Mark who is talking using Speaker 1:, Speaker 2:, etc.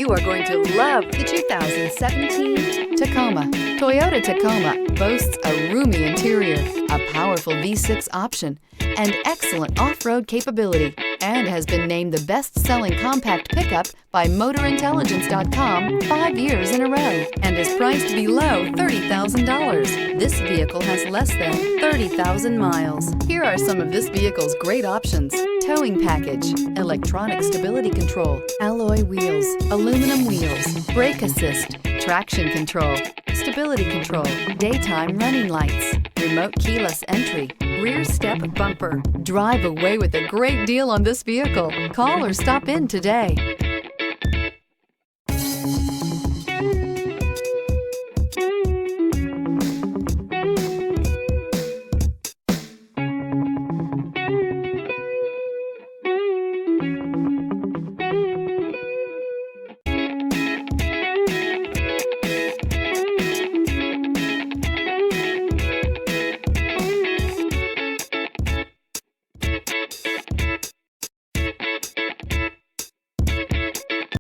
Speaker 1: You are going to love the 2017 Tacoma. Toyota Tacoma boasts a roomy interior, a powerful V6 option, and excellent off-road capability, and has been named the best-selling compact pickup by MotorIntelligence.com 5 years in a row, and is priced below $30,000. This vehicle has less than 30,000 miles. Here are some of this vehicle's great options: towing package, electronic stability control, alloy wheels, aluminum wheels, brake assist, traction control, stability control, daytime running lights, remote keyless entry, rear step bumper. Drive away with a great deal on this vehicle. Call or stop in today.